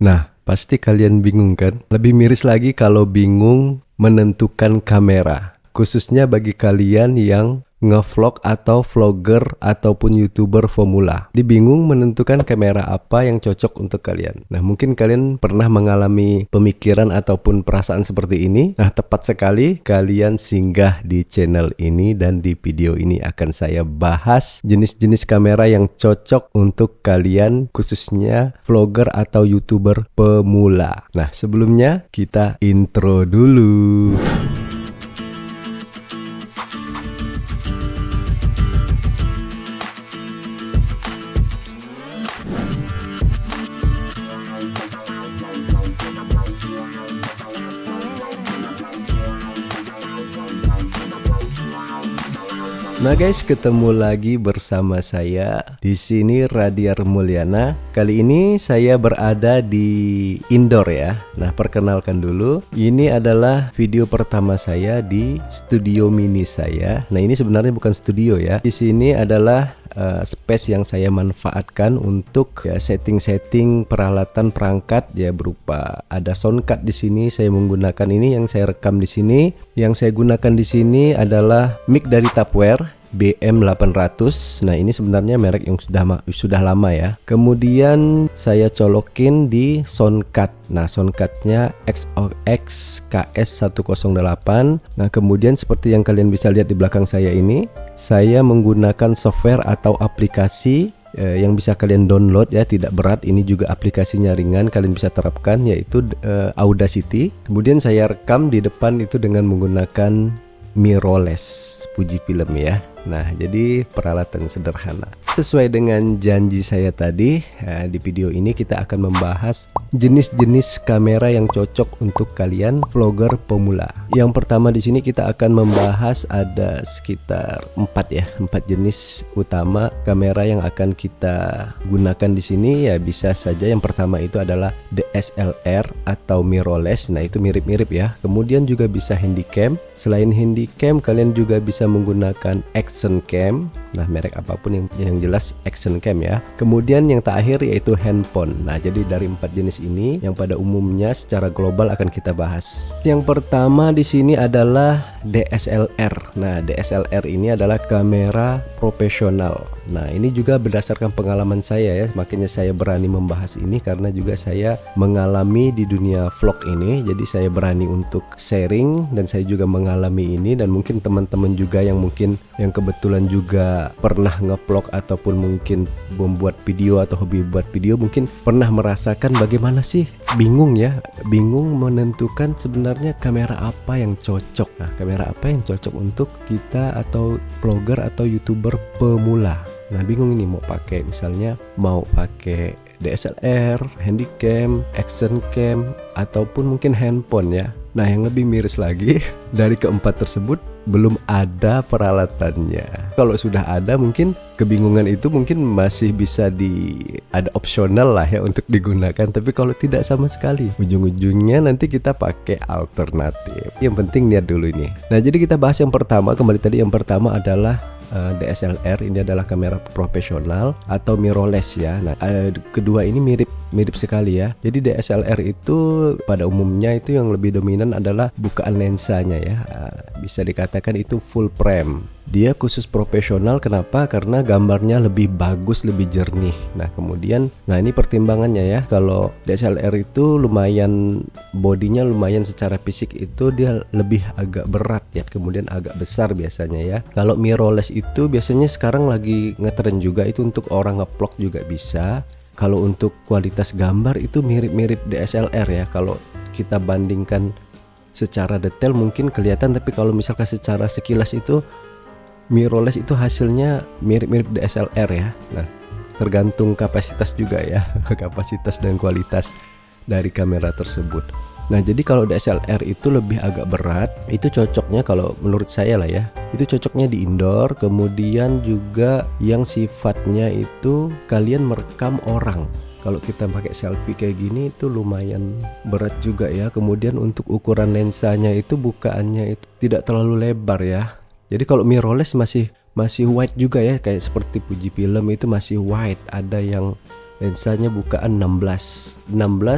Nah, pasti kalian bingung kan? Lebih miris lagi kalau bingung menentukan kamera. Khususnya bagi kalian yang ngevlog atau vlogger ataupun youtuber pemula. Jadi bingung menentukan kamera apa yang cocok untuk kalian. Nah, mungkin kalian pernah mengalami pemikiran ataupun perasaan seperti ini. Nah, tepat sekali kalian singgah di channel ini, dan di video ini akan saya bahas jenis-jenis kamera yang cocok untuk kalian, khususnya vlogger atau youtuber pemula. Nah, sebelumnya kita intro dulu. Nah guys, ketemu lagi bersama saya di sini Radiar Mulyana. Kali ini saya berada di indoor ya. Nah, perkenalkan dulu, ini adalah video pertama saya di studio mini saya. Nah, ini sebenarnya bukan studio ya. Di sini adalah space yang saya manfaatkan untuk ya setting-setting peralatan perangkat ya, berupa ada sound card di sini. Saya menggunakan ini yang saya rekam di sini. Yang saya gunakan di sini adalah mic dari Tapware BM800. Nah, ini sebenarnya merek yang sudah lama ya. Kemudian saya colokin di sound card. Nah, sound cardnya XOX KS108. Nah, kemudian seperti yang kalian bisa lihat di belakang saya ini, saya menggunakan software atau aplikasi yang bisa kalian download ya, tidak berat. Ini juga aplikasinya ringan, kalian bisa terapkan, yaitu Audacity. Kemudian saya rekam di depan itu dengan menggunakan mirrorless Fujifilm ya. Nah, jadi peralatan sederhana. Sesuai dengan janji saya tadi, di video ini kita akan membahas jenis-jenis kamera yang cocok untuk kalian vlogger pemula. Yang pertama di sini kita akan membahas ada sekitar 4 jenis utama kamera yang akan kita gunakan di sini ya. Bisa saja yang pertama itu adalah DSLR atau mirrorless. Nah, itu mirip-mirip ya. Kemudian juga bisa handycam. Selain handycam, kalian juga bisa menggunakan action cam. Nah, merek apapun yang jelas action cam ya. Kemudian yang terakhir yaitu handphone. Nah, jadi dari 4 jenis ini yang pada umumnya secara global akan kita bahas. Yang pertama di sini adalah DSLR. Nah, DSLR ini adalah kamera profesional. Nah, ini juga berdasarkan pengalaman saya ya, makanya saya berani membahas ini karena juga saya mengalami di dunia vlog ini. Jadi saya berani untuk sharing, dan saya juga mengalami ini, dan mungkin teman-teman juga yang kebetulan juga pernah ngevlog ataupun mungkin membuat video atau hobi buat video, mungkin pernah merasakan bagaimana sih bingung menentukan sebenarnya kamera apa yang cocok. Nah, kamera apa yang cocok untuk kita atau vlogger atau youtuber pemula. Nah, bingung ini mau pakai DSLR, handycam, action cam, ataupun mungkin handphone ya. Nah, yang lebih miris lagi, dari keempat tersebut belum ada peralatannya. Kalau sudah ada, mungkin kebingungan itu mungkin masih bisa ada opsional lah ya untuk digunakan. Tapi kalau tidak sama sekali, ujung-ujungnya nanti kita pakai alternatif. Yang penting lihat dulu ini. Nah, jadi kita bahas yang pertama. Kembali tadi, yang pertama adalah DSLR. Ini adalah kamera profesional atau mirrorless ya. Nah, kedua ini mirip sekali ya. Jadi DSLR itu pada umumnya itu yang lebih dominan adalah bukaan lensanya ya. Bisa dikatakan itu full frame. Dia khusus profesional. Kenapa? Karena gambarnya lebih bagus, lebih jernih. Nah, kemudian ini pertimbangannya ya. Kalau DSLR itu lumayan, bodinya lumayan secara fisik itu dia lebih agak berat ya. Kemudian agak besar biasanya ya. Kalau mirrorless itu biasanya sekarang lagi ngetren juga, itu untuk orang ngevlog juga bisa. Kalau untuk kualitas gambar itu mirip-mirip DSLR ya. Kalau kita bandingkan secara detail mungkin kelihatan, tapi kalau misalkan secara sekilas itu mirrorless itu hasilnya mirip-mirip DSLR ya. Nah, tergantung kapasitas juga ya, kapasitas dan kualitas dari kamera tersebut. Nah, jadi kalau DSLR itu lebih agak berat, itu cocoknya kalau menurut saya lah ya, itu cocoknya di indoor. Kemudian juga yang sifatnya itu kalian merekam orang. Kalau kita pakai selfie kayak gini itu lumayan berat juga ya. Kemudian untuk ukuran lensanya itu bukaannya itu tidak terlalu lebar ya. Jadi kalau mirrorless masih wide juga ya, kayak seperti Fujifilm itu masih wide. Ada yang lensanya bukaan 16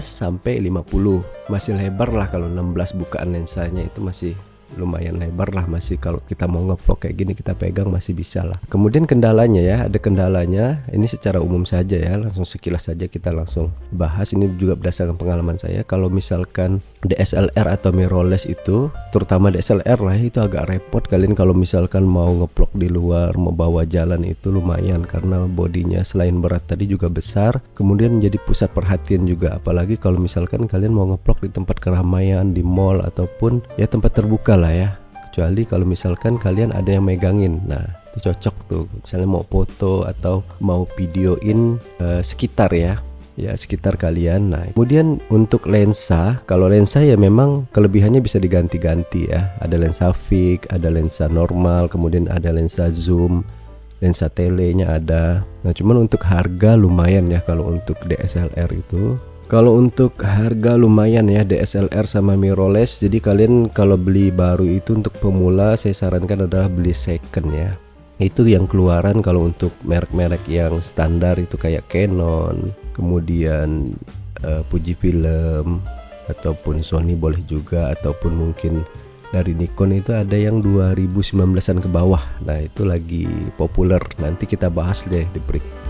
sampai 50. Masih lebar lah kalau 16 bukaan lensanya, itu masih lumayan lebar lah, masih kalau kita mau ngevlog kayak gini kita pegang masih bisa lah. Kemudian kendalanya ya, ada kendalanya. Ini secara umum saja ya, langsung sekilas saja kita langsung bahas. Ini juga berdasarkan pengalaman saya. Kalau misalkan DSLR atau mirrorless itu, terutama DSLR lah, itu agak repot kalian kalau misalkan mau ngevlog di luar, mau bawa jalan itu lumayan, karena bodinya selain berat tadi juga besar, kemudian menjadi pusat perhatian juga. Apalagi kalau misalkan kalian mau ngevlog di tempat keramaian, di mall ataupun ya tempat terbuka lah ya, kecuali kalau misalkan kalian ada yang megangin. Nah itu cocok tuh, misalnya mau foto atau mau videoin sekitar ya sekitar kalian. Nah kemudian untuk lensa, kalau lensa ya memang kelebihannya bisa diganti-ganti ya, ada lensa fix, ada lensa normal, kemudian ada lensa zoom, lensa telenya ada. Nah cuman untuk harga lumayan ya kalau untuk DSLR itu. Kalau untuk harga lumayan ya DSLR sama mirrorless. Jadi kalian kalau beli baru itu untuk pemula saya sarankan adalah beli second ya. Itu yang keluaran kalau untuk merek-merek yang standar itu kayak Canon, kemudian Fujifilm ataupun Sony boleh juga, ataupun mungkin dari Nikon itu ada yang 2019an ke bawah. Nah itu lagi populer, nanti kita bahas deh di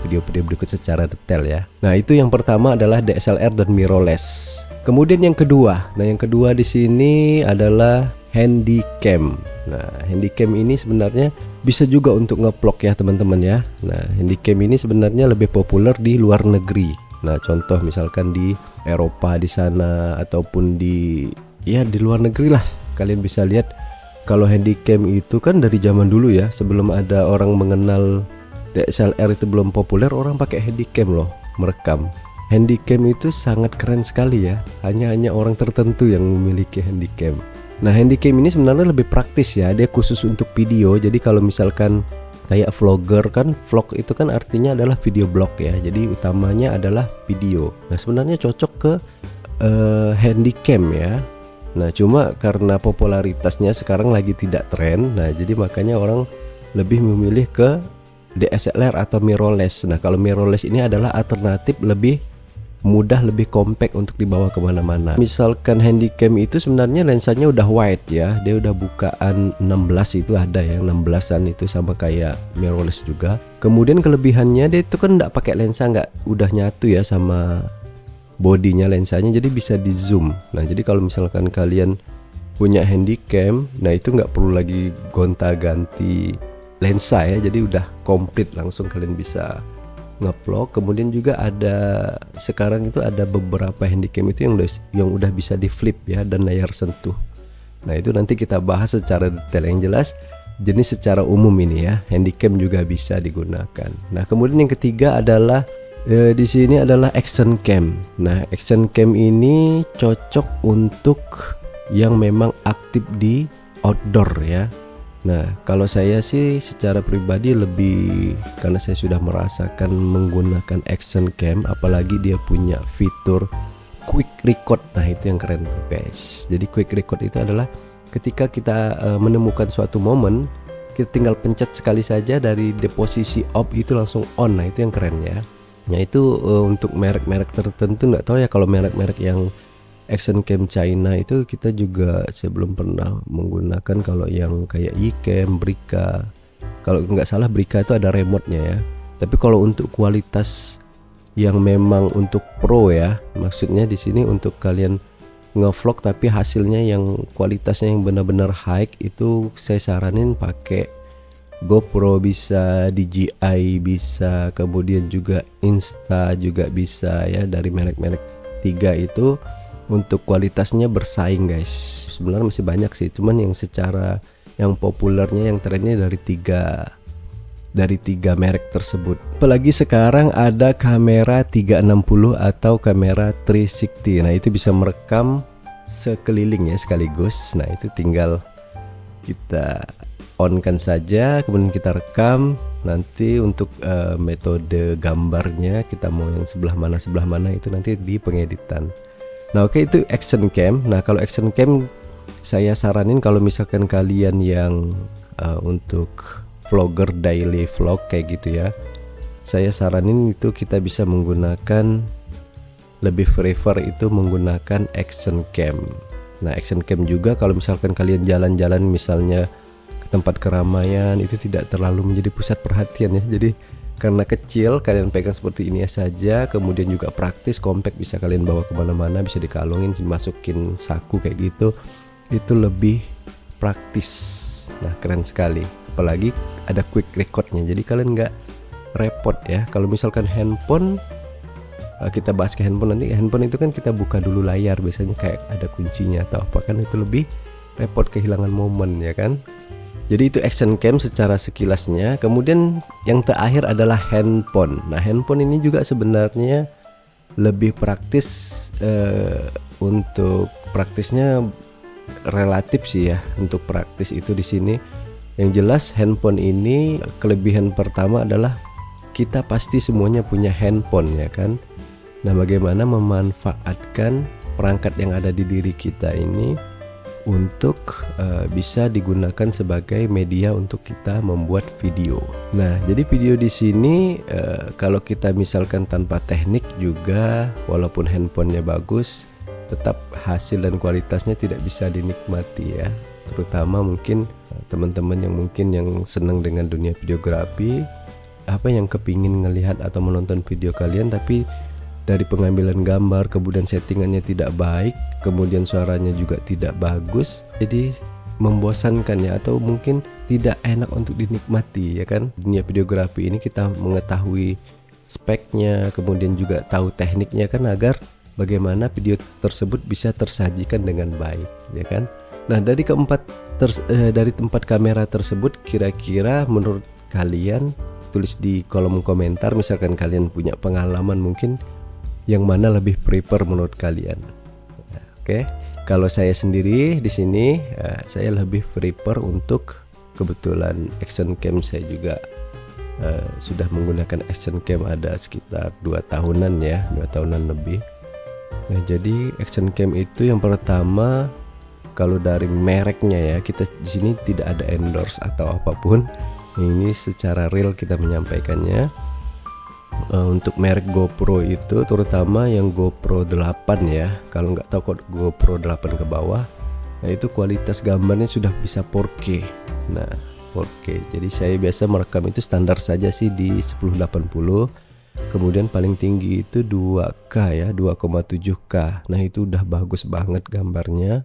video-video berikut secara detail ya. Nah itu yang pertama adalah DSLR dan mirrorless. Kemudian yang kedua, di sini adalah handycam. Nah handycam ini sebenarnya bisa juga untuk ngevlog ya teman-teman ya. Nah handycam ini sebenarnya lebih populer di luar negeri. Nah contoh misalkan di Eropa di sana, ataupun di luar negeri lah. Kalian bisa lihat kalau handycam itu kan dari zaman dulu ya, sebelum ada orang mengenal DSLR itu belum populer, orang pakai handycam loh merekam. Handycam itu sangat keren sekali ya, hanya orang tertentu yang memiliki handycam. Nah handycam ini sebenarnya lebih praktis ya, dia khusus untuk video. Jadi kalau misalkan kayak vlogger kan, vlog itu kan artinya adalah video blog ya, jadi utamanya adalah video. Nah sebenarnya cocok ke handycam ya. Nah cuma karena popularitasnya sekarang lagi tidak tren, nah jadi makanya orang lebih memilih ke DSLR atau mirrorless. Nah kalau mirrorless ini adalah alternatif lebih mudah, lebih compact untuk dibawa kemana-mana. Misalkan handycam itu sebenarnya lensanya udah wide ya, dia udah bukaan 16 itu ada ya, 16an itu sama kayak mirrorless juga. Kemudian kelebihannya dia itu kan nggak pakai lensa, nggak udah nyatu ya sama bodinya lensanya, jadi bisa di zoom. Nah jadi kalau misalkan kalian punya handycam, nah itu nggak perlu lagi gonta-ganti lensa ya, jadi udah komplit langsung kalian bisa ngevlog. Kemudian juga ada sekarang itu ada beberapa handycam itu yang udah bisa di flip ya, dan layar sentuh. Nah itu nanti kita bahas secara detail. Yang jelas jenis secara umum ini ya, handycam juga bisa digunakan. Nah kemudian yang ketiga adalah di sini adalah action cam. Nah action cam ini cocok untuk yang memang aktif di outdoor ya. Nah kalau saya sih secara pribadi lebih, karena saya sudah merasakan menggunakan action cam, apalagi dia punya fitur quick record. Nah itu yang keren tuh guys. Jadi quick record itu adalah ketika kita menemukan suatu momen, kita tinggal pencet sekali saja dari posisi off itu langsung on. Nah itu yang keren ya. Nah itu untuk merek-merek tertentu, nggak tahu ya kalau merek-merek yang action cam China itu kita juga saya belum pernah menggunakan. Kalau yang kayak Yicam, Brica, kalau nggak salah Brica itu ada remote-nya ya. Tapi kalau untuk kualitas yang memang untuk pro ya, maksudnya di sini untuk kalian ngevlog tapi hasilnya yang kualitasnya yang benar-benar high, itu saya saranin pakai GoPro, bisa DJI bisa, kemudian juga Insta juga bisa ya, dari merek-merek 3 itu untuk kualitasnya bersaing guys. Sebenarnya masih banyak sih, cuman yang secara yang populernya, yang trennya dari tiga merek tersebut. Apalagi sekarang ada kamera 360 atau kamera 360. Nah itu bisa merekam sekeliling ya sekaligus. Nah itu tinggal kita on kan saja, kemudian kita rekam. Nanti untuk metode gambarnya kita mau yang sebelah mana itu nanti di pengeditan. Nah oke, itu action cam. Nah kalau action cam saya saranin kalau misalkan kalian yang untuk vlogger daily vlog kayak gitu ya, saya saranin itu kita bisa menggunakan, lebih prefer itu menggunakan action cam. Nah, action cam juga kalau misalkan kalian jalan-jalan misalnya ke tempat keramaian, itu tidak terlalu menjadi pusat perhatian ya. Jadi karena kecil, kalian pegang seperti ini saja, kemudian juga praktis, compact, bisa kalian bawa kemana-mana, bisa dikalungin, dimasukin saku kayak gitu, itu lebih praktis. Nah, keren sekali, apalagi ada quick recordnya, jadi kalian nggak repot ya. Kalau misalkan handphone, kita bahas ke handphone nanti. Handphone itu kan kita buka dulu layar, biasanya kayak ada kuncinya atau apa, kan itu lebih repot, kehilangan momen ya kan. Jadi itu action cam secara sekilasnya. Kemudian yang terakhir adalah handphone. Nah, handphone ini juga sebenarnya lebih praktis, untuk praktisnya relatif sih ya. Untuk praktis itu di sini yang jelas handphone ini kelebihan pertama adalah kita pasti semuanya punya handphone ya kan. Nah, bagaimana memanfaatkan perangkat yang ada di diri kita ini untuk bisa digunakan sebagai media untuk kita membuat video. Nah, jadi video di sini kalau kita misalkan tanpa teknik juga, walaupun handphonenya bagus, tetap hasil dan kualitasnya tidak bisa dinikmati ya. Terutama mungkin teman-teman yang senang dengan dunia videografi, yang kepingin ngelihat atau menonton video kalian tapi dari pengambilan gambar kemudian settingannya tidak baik, kemudian suaranya juga tidak bagus, jadi membosankan ya, atau mungkin tidak enak untuk dinikmati ya kan. Dunia videografi ini kita mengetahui speknya, kemudian juga tahu tekniknya kan, agar bagaimana video tersebut bisa tersajikan dengan baik ya kan. Nah, dari dari tempat kamera tersebut, kira-kira menurut kalian, tulis di kolom komentar, misalkan kalian punya pengalaman mungkin yang mana lebih prefer menurut kalian. Oke, kalau saya sendiri di sini, saya lebih prefer untuk, kebetulan action cam saya juga sudah menggunakan action cam ada sekitar 2 tahunan ya, 2 tahunan lebih. Nah, jadi action cam itu yang pertama, kalau dari mereknya ya, kita di sini tidak ada endorse atau apapun. Ini secara real kita menyampaikannya. Untuk merek GoPro itu terutama yang GoPro 8 ya, kalau nggak tahu kok GoPro 8 ke bawah, nah itu kualitas gambarnya sudah bisa 4K. Nah, 4K, jadi saya biasa merekam itu standar saja sih di 1080, kemudian paling tinggi itu 2K ya, 2,7K. Nah, itu udah bagus banget gambarnya,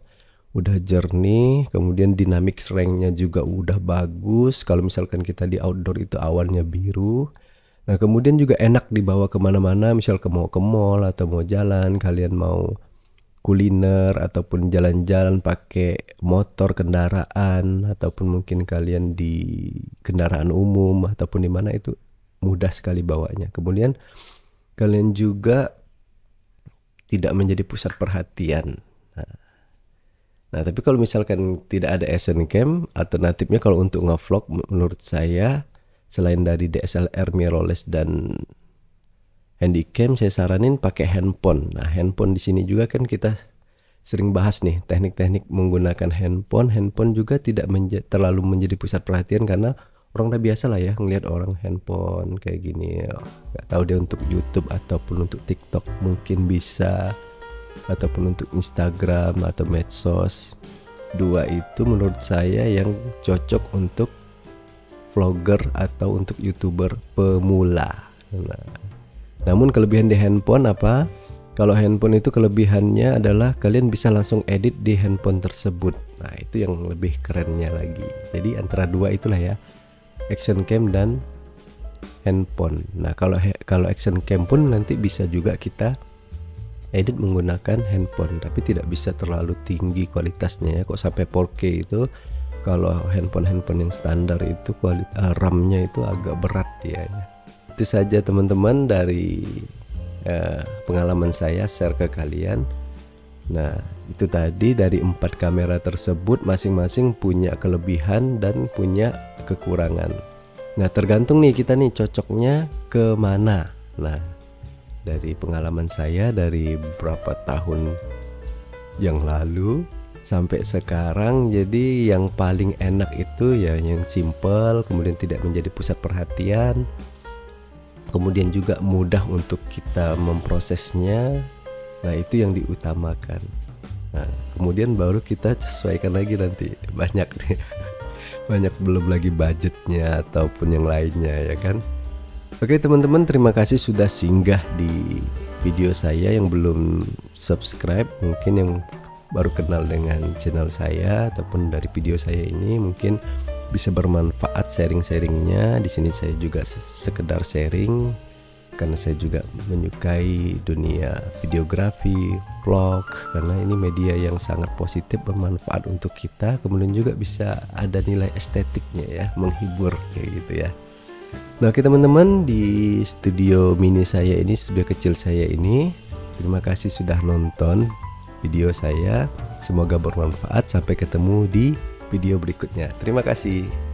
udah jernih, kemudian dynamic range-nya juga udah bagus. Kalau misalkan kita di outdoor itu awannya biru. Nah, kemudian juga enak dibawa kemana-mana, misal mau ke mall atau mau jalan, kalian mau kuliner ataupun jalan-jalan pakai motor, kendaraan, ataupun mungkin kalian di kendaraan umum ataupun di mana, itu mudah sekali bawanya. Kemudian kalian juga tidak menjadi pusat perhatian. Nah, tapi kalau misalkan tidak ada action cam, alternatifnya kalau untuk ngevlog menurut saya, selain dari DSLR mirrorless dan handycam, saya saranin pakai handphone. Nah, handphone di sini juga kan kita sering bahas nih teknik-teknik menggunakan handphone. Handphone juga tidak terlalu menjadi pusat perhatian, karena orang udah biasa lah ya ngelihat orang handphone kayak gini. Gak tahu dia untuk YouTube ataupun untuk TikTok mungkin bisa, ataupun untuk Instagram atau medsos. Dua itu menurut saya yang cocok untuk vlogger atau untuk YouTuber pemula. Nah, namun kelebihan di handphone apa? Kalau handphone itu kelebihannya adalah kalian bisa langsung edit di handphone tersebut. Nah, itu yang lebih kerennya lagi. Jadi antara dua itulah ya, action cam dan handphone. Nah, kalau action cam pun nanti bisa juga kita edit menggunakan handphone, tapi tidak bisa terlalu tinggi kualitasnya ya. Kok sampai 4K itu, kalau handphone yang standar itu RAM-nya itu agak berat ya. Itu saja teman-teman dari pengalaman saya share ke kalian. Nah, itu tadi dari 4 kamera tersebut masing-masing punya kelebihan dan punya kekurangan. Nah, tergantung nih kita nih cocoknya ke mana. Nah, dari pengalaman saya dari beberapa tahun yang lalu sampai sekarang, jadi yang paling enak itu ya yang simple, kemudian tidak menjadi pusat perhatian, kemudian juga mudah untuk kita memprosesnya. Nah, itu yang diutamakan. Nah, kemudian baru kita sesuaikan lagi nanti. Banyak nih. Banyak, belum lagi budgetnya ataupun yang lainnya, ya kan. Oke teman-teman, terima kasih sudah singgah di video saya. Yang belum subscribe, mungkin yang baru kenal dengan channel saya ataupun dari video saya ini, mungkin bisa bermanfaat sharing-sharingnya. Di sini saya juga sekedar sharing karena saya juga menyukai dunia videografi, vlog, karena ini media yang sangat positif, bermanfaat untuk kita, kemudian juga bisa ada nilai estetiknya ya, menghibur kayak gitu ya. Nah, oke teman-teman, di studio mini saya ini, studio kecil saya ini, terima kasih sudah nonton video saya. Semoga bermanfaat. Sampai ketemu di video berikutnya. Terima kasih.